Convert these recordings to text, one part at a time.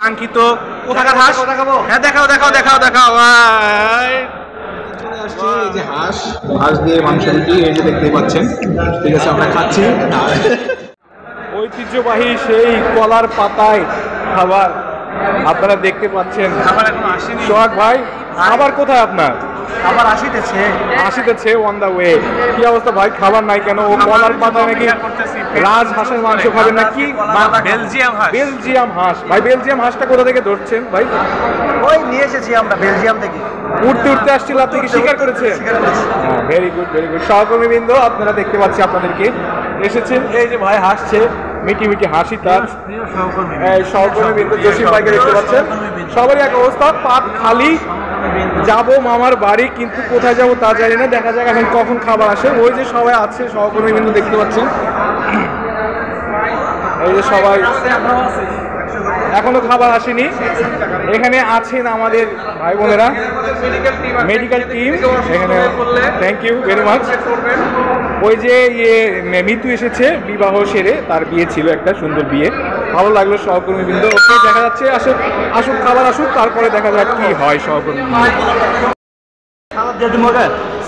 কাঙ্ক্ষিত কোথাকার হাঁস? হ্যাঁ দেখাও দেখাও দেখাও দেখাও। চলে আসছে এই যে হাঁস, হাঁস দিয়ে মাংস রুটি, এই যে দেখতেই পাচ্ছেন। ঠিক আছে, আমরা খাচ্ছি। ঐতিহ্যবাহী সেই কলার পাতায় খাবার আপনারা দেখতে পাচ্ছেন। খাবার এখন আসেনি সোহাগ ভাই, খাবার কোথায় আপনার? খাবার আসিতেছে অন দা ওয়ে। কি অবস্থা ভাই, খাবার নাই কেন? ও কলার পাতায় নাকি রাজ হাঁসের মাংস খাবেন নাকি? বেলজিয়াম হাঁস। ভাই বেলজিয়াম হাঁসটা কোথা থেকে ধরছেন ভাই? ওই নিয়ে এসেছি আমরা বেলজিয়াম থেকে। উঠতে উঠতে আসছিল, আপনি কি স্বীকার করেছেন? Very good very good. সহকর্মীবৃন্দ আপনারা দেখতে পাচ্ছি আপনাদেরকে এসেছেন। এই যে ভাই হাসছে, মিটি মিটি হাসি তার। সহকর্মীবৃন্দ জসিম ভাইকে দেখতে পাচ্ছেন। সবারই এক অবস্থা, পাত খালি। যাব মামার বাড়ি, কিন্তু কোথায় যাব তা জানি না। দেখা যাক এখন কখন খাবার আসে। ওই যে সবাই আছে সহকর্মীবৃন্দ দেখতে পাচ্ছেন। এই যে সবাই, এখনো খাবার আসেনি। এখানে আছেন আমাদের ভাই বোনেরা, মেডিকেল টিম এখানে। Thank you very much. ওই যে মিতু এসেছে বিবাহ সেরে, তার বিয়ে ছিল, একটা সুন্দর বিয়ে। ভালো লাগলো সহকর্মীবৃন্দ। ওকে দেখা যাচ্ছে আসুক আসুক, খাবার আসুক, তারপরে দেখা যাক কি হয়। সহকর্মীবৃন্দ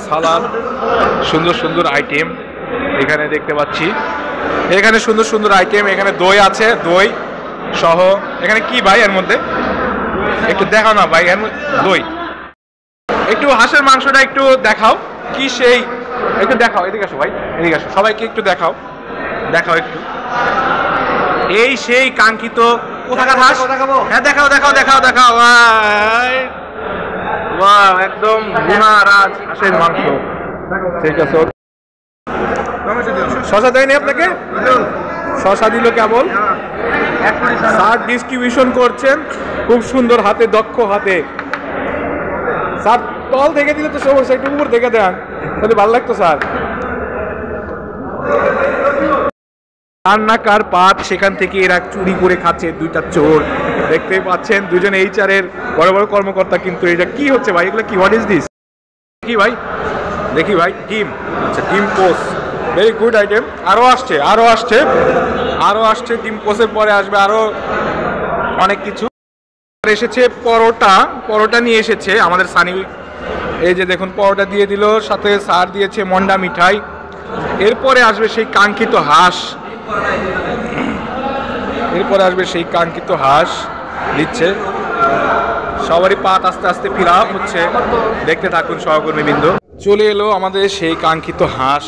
সালাদ, সুন্দর সুন্দর আইটেম এখানে দেখতে পাচ্ছি। এখানে সুন্দর সুন্দর আইটেম, এখানে দই আছে, দই সহ। এখানে কি ভাই এর মধ্যে একটু দেখাও না ভাই, এর মধ্যে দই। একটু হাঁসের মাংসটা একটু দেখাও, কি সেই, একটু দেখাও। এদিকে আসো ভাই, এদিকে আসো, সবাইকে একটু দেখাও, দেখাও একটু। এই সেই কাঙ্ক্ষিত কোথাকার হাঁস? হ্যাঁ দেখাও দেখাও দেখাও দেখাও। বাহ, একদম গুনা রাজ হাঁসের মাংস। ঠিক আছে, শশা দেয়নি আপনাকে? শশা দিল কেবল। স্যার ডিস্ট্রিবিউশন করছেন খুব সুন্দর হাতে, দক্ষ হাতে। স্যার তল থেকে দিলে তো সমস্যা, একটু উপর থেকে দেন তাহলে ভালো লাগতো স্যার। রান্নাকার পাত, সেখান থেকে এরা চুরি করে খাচ্ছে। দুইটা চোর দেখতেই পাচ্ছেন, দুজন HR এর বড় বড় কর্মকর্তা। কিন্তু এটা কি হচ্ছে ভাই, এগুলো কি, হোয়াট ইজ দিস? কি ভাই দেখি ভাই, ডিম। আচ্ছা, ডিম পোস্ট, ভেরি গুড আইটেম। আরও আসছে আরও আসছে আরও আসছে। ডিম পোস্টের পরে আসবে আরও অনেক কিছু। এসেছে পরোটা, পরোটা নিয়ে এসেছে আমাদের সানি। এই যে দেখুন, পরোটা দিয়ে দিল, সাথে স্যার দিয়েছে মন্ডা মিঠাই। এরপরে আসবে সেই কাঙ্ক্ষিত হাঁস, এরপরে আসবে সেই কাঙ্ক্ষিত হাঁস দিচ্ছে। সবারই পাত আস্তে আস্তে ফিল আপ হচ্ছে, দেখতে থাকুন সহকর্মীবৃন্দ। চলে এলো আমাদের সেই কাঙ্ক্ষিত হাঁস,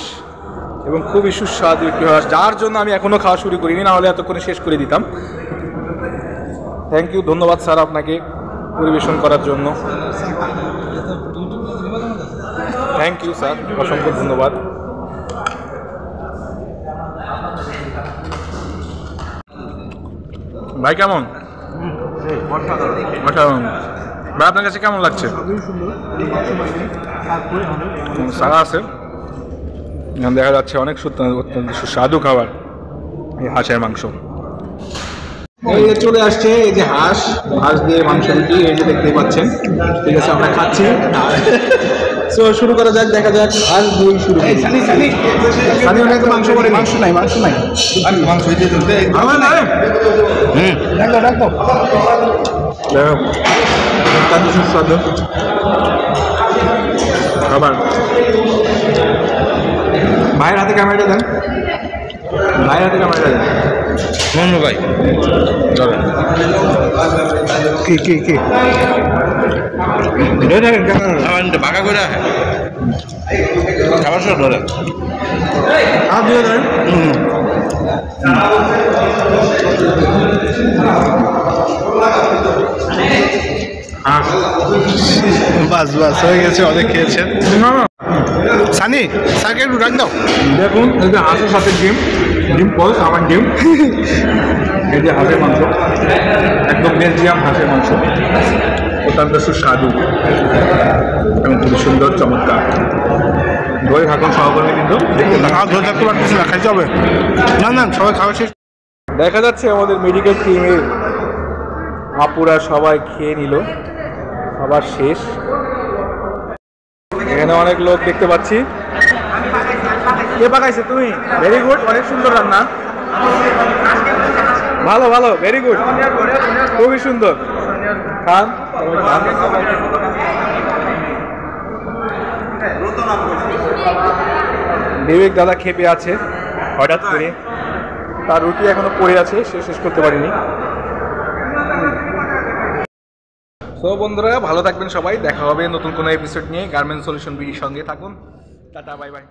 এবং খুবই সুস্বাদু একটি হাঁস, যার জন্য আমি এখনো খাওয়া শুরু করিনি, না হলে এতক্ষণে শেষ করে দিতাম। থ্যাংক ইউ, ধন্যবাদ স্যার আপনাকে পরিবেশন করার জন্য। থ্যাংক ইউ স্যার, অসংখ্য ধন্যবাদ। ভাই কেমন? অসাধারণ ভাই, আপনার কাছে কেমন লাগছে? সারা আছে, দেখা যাচ্ছে অনেক অত্যন্ত সুস্বাদু খাবার এই হাঁসের মাংস। এই যে চলে আসছে এই যে হাঁস, হাঁস দিয়ে মাংস রুটি, এই যে দেখতেই পাচ্ছেন। ঠিক আছে, আমরা খাচ্ছি। তো শুরু করা যাক, দেখা যাক। হাঁস দুই শুরু করি। সানি অনেক মাংস করে, মাংস নাই মাংস নাই, মাংস হইতে চলতে ডাকো তাদের সুস্বাদু খাবার। ভাইয়ের হাতে ক্যামেরাটা দেন, ভাইয়ের হাতে ক্যামেরাটা দেন। মন ভাই কি কি কি বাঁকা করে খাবার সব ধরে হাত দিয়ে দেন। বাস বাস হয়ে গেছে, অনেক খেয়েছেন। সানি স্যারকে একটু ডাক দাও। দেখুন, এই যে হাঁসের সাথে ডিম, ডিম পোস, আমার ডিম। এই যে হাঁসের মাংস, একদম বেলজিয়াম হাঁসের মাংস, অত্যন্ত সুস্বাদু এবং খুবই সুন্দর, চমৎকার। দই থাকুন সহকর্মী, কিন্তু ধরে থাকতে পারতেছি না, খাইতে হবে। না না, সবাই খাওয়া শেষ। দেখা যাচ্ছে আমাদের মেডিকেল টিমের আপুরা সবাই খেয়ে নিল, খাবার শেষ। এখানে অনেক লোক দেখতে পাচ্ছি। কে পাকাইছে? তুমি? ভেরি গুড, অনেক সুন্দর রান্না। ভালো ভালো, ভেরি গুড, খুবই সুন্দর। খান বিবেক দাদা খেপে আছে হঠাৎ করে, তার রুটি এখনো পড়ে আছে, সে শেষ করতে পারিনি। তো বন্ধুরা ভালো থাকবেন সবাই, দেখা হবে নতুন কোনো এপিসোড নিয়ে। গার্মেন্টস সলিউশন বিডির সঙ্গে থাকুন, টাটা বাই বাই।